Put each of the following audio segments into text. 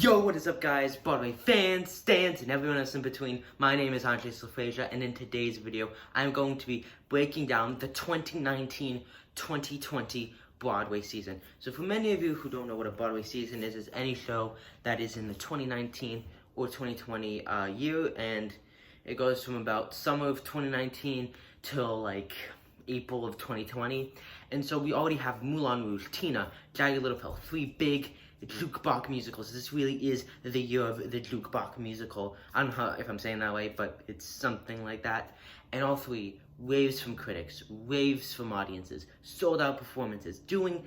Yo, what is up, guys? Broadway fans, stans, and everyone else in between. My name is Andre Silfrasia, and in today's video, I'm going to be breaking down the 2019-2020 Broadway season. So for many of you who don't know what a Broadway season is any show that is in the 2019 or 2020 year, and it goes from about summer of 2019 till like April of 2020. And so we already have Moulin Rouge, Tina, Jagged Little Pill, three big jukebox musicals. This really is the year of the jukebox musical. I don't know if I'm saying that way, but it's something like that. And all three, raves from critics, raves from audiences, sold out performances, doing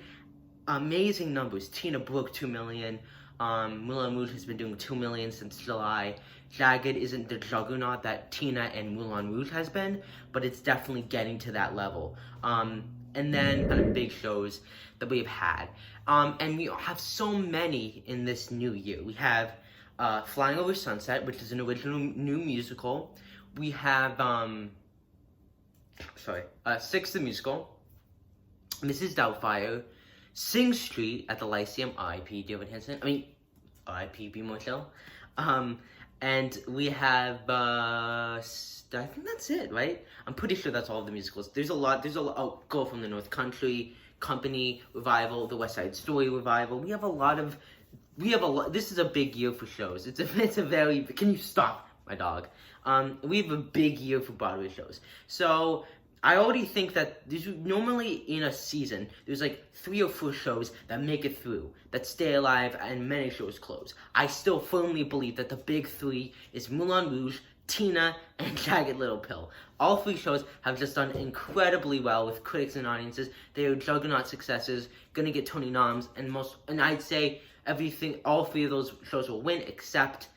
amazing numbers. Tina broke 2 million. Moulin Rouge has been doing 2 million since July. Jagged isn't the juggernaut that Tina and Moulin Rouge has been, but it's definitely getting to that level. And then kind of big shows that we've had. And we have so many in this new year. We have Flying Over Sunset, which is an original new musical. We have, Six the Musical, Mrs. Doubtfire, Sing Street at the Lyceum, R.I.P. David Hansen. R.I.P. B. Motel. And we have, I think that's it, right? I'm pretty sure that's all of the musicals. There's a lot, Girl from the North Country, Company revival, The West Side Story revival. We have a lot, this is a big year for shows. It's a very, can you stop, my dog? We have a big year for Broadway shows. So, I already think that normally in a season, there's like 3 or 4 shows that make it through, that stay alive, and many shows close. I still firmly believe that the big 3 is Moulin Rouge, Tina, and Jagged Little Pill. All 3 shows have just done incredibly well with critics and audiences. They are juggernaut successes, gonna get Tony noms, and I'd say all 3 of those shows will win except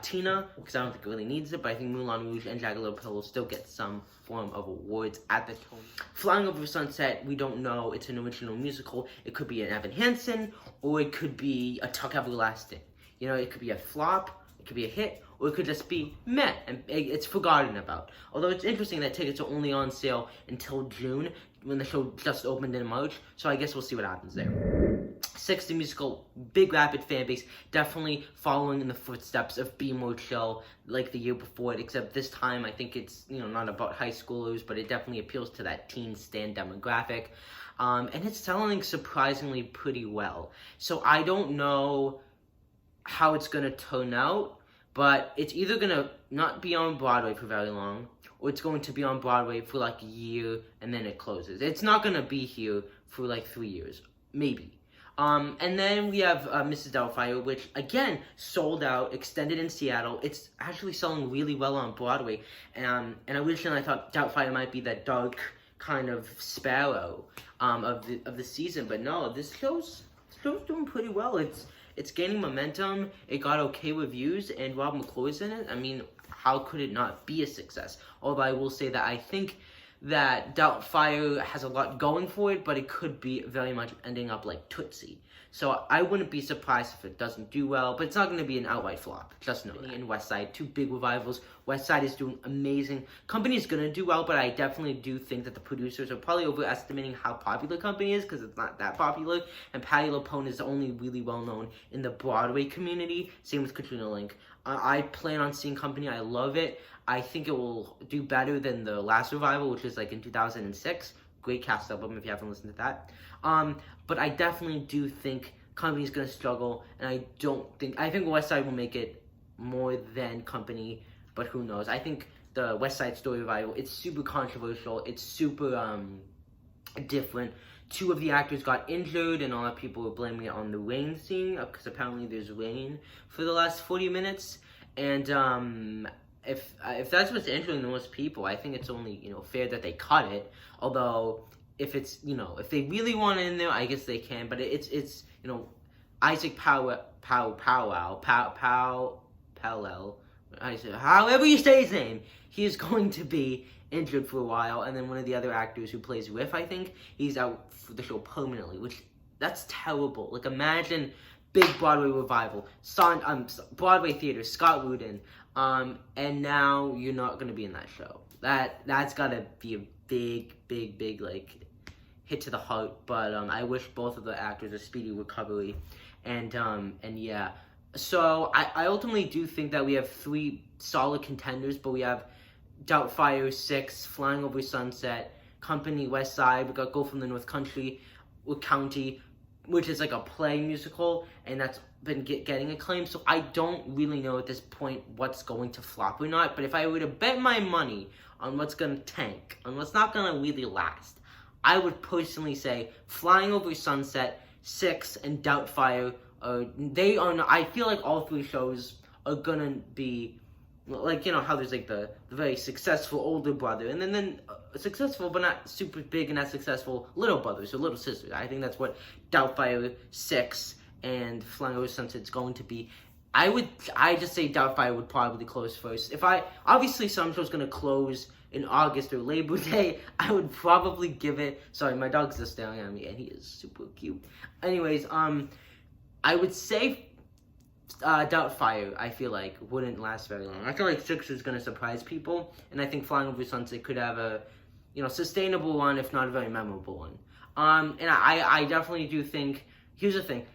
Tina, because I don't think it really needs it, but I think Moulin Rouge and Jagged Little Pill will still get some form of awards at the Tony. Flying Over Sunset, we don't know. It's an original musical. It could be an Evan Hansen, or it could be a Tuck Everlasting. You know, it could be a flop, it could be a hit, or it could just be meh, and it's forgotten about. Although it's interesting that tickets are only on sale until June, when the show just opened in March, so I guess we'll see what happens there. Six the Musical, big rapid fan base, definitely following in the footsteps of Be More Chill like the year before it, except this time I think it's, not about high schoolers, but it definitely appeals to that teen stan demographic. And it's selling surprisingly pretty well. So I don't know how it's going to turn out, but it's either going to not be on Broadway for very long, or it's going to be on Broadway for like a year and then it closes. It's not going to be here for like 3 years, maybe. And then we have Mrs. Doubtfire, which, again, sold out, extended in Seattle. It's actually selling really well on Broadway. And originally I thought Doubtfire might be that dark kind of sparrow of the season. But no, this show's doing pretty well. It's gaining momentum. It got okay reviews, and Rob McClure's in it. How could it not be a success? Although I will say that I think that Doubtfire has a lot going for it, but it could be very much ending up like Tootsie. So I wouldn't be surprised if it doesn't do well, but it's not going to be an outright flop. Just know that. And West Side, 2 big revivals. West Side is doing amazing. Company is going to do well, but I definitely do think that the producers are probably overestimating how popular Company is, because it's not that popular. And Patti LuPone is only really well known in the Broadway community. Same with Katrina Link. I plan on seeing Company. I love it. I think it will do better than the last revival, which was like in 2006. Great cast album if you haven't listened to that. But I definitely do think Company is going to struggle, and I think West Side will make it more than Company, but who knows. I think the West Side Story revival, it's super controversial. It's super different. 2 of the actors got injured, and a lot of people were blaming it on the rain scene, because apparently there's rain for the last 40 minutes. And if that's what's injuring the most people, I think it's only, fair that they cut it. Although, if it's, if they really want it in there, I guess they can. But it's Isaac Powell, however you say his name, he is going to be injured for a while. And then one of the other actors who plays Riff, I think, he's out for the show permanently, which, that's terrible. Like, imagine big Broadway revival, Broadway theater, Scott Rudin, and now you're not going to be in that show. That's got to be a big, like, hit to the heart, but I wish both of the actors a speedy recovery. And yeah, So I ultimately do think that we have 3 solid contenders, but we have Doubtfire 6, Flying Over Sunset, Company West Side. We got Go from the North Country with County, which is like a play musical, and that's been getting acclaim. So I don't really know at this point what's going to flop or not. But if I were to bet my money on what's going to tank, on what's not going to really last, I would personally say Flying Over Sunset, 6, and Doubtfire. I feel like all 3 shows are gonna be like, you know how there's like the very successful older brother, and then successful but not super big and not successful little brothers or little sisters. I think that's what Doubtfire 6 and Flying Over Sunset's going to be. I just say Doubtfire would probably close first. Obviously some show's gonna close in August or Labor Day, I would probably give it. Sorry, my dog's just staring at me, and he is super cute. Anyways, I would say Doubtfire, I feel like, wouldn't last very long. I feel like 6 is going to surprise people, and I think Flying Over Sunset could have a, sustainable one, if not a very memorable one. And I definitely do think, here's the thing,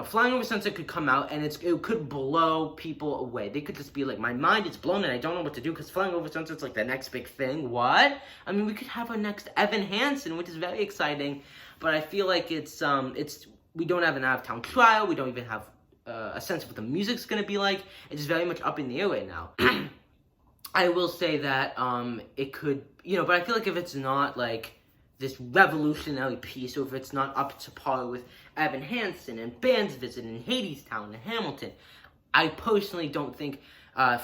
Flying Over Sunset could come out, and it could blow people away. They could just be like, my mind is blown, and I don't know what to do, because Flying Over Sunset's like the next big thing. What? I mean, we could have our next Evan Hansen, which is very exciting, but I feel like we don't have an out-of-town trial. We don't even have a sense of what the music's going to be like. It's very much up in the air right now. I will say that it could, but I feel like if it's not like this revolutionary piece, or if it's not up to par with Evan Hansen and Band's Visit and Hadestown and Hamilton, I personally don't think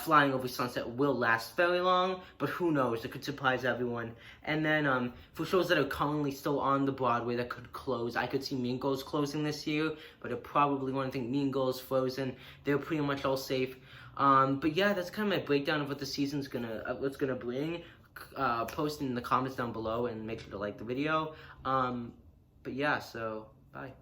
Flying Over Sunset will last very long, but who knows, it could surprise everyone. And then for shows that are currently still on the Broadway that could close, I could see Mean Girls closing this year, but I probably want to think Mean Girls, Frozen, they're pretty much all safe. But yeah, that's kind of my breakdown of what the season's what's gonna bring. Post in the comments down below and make sure to like the video. But yeah, so bye.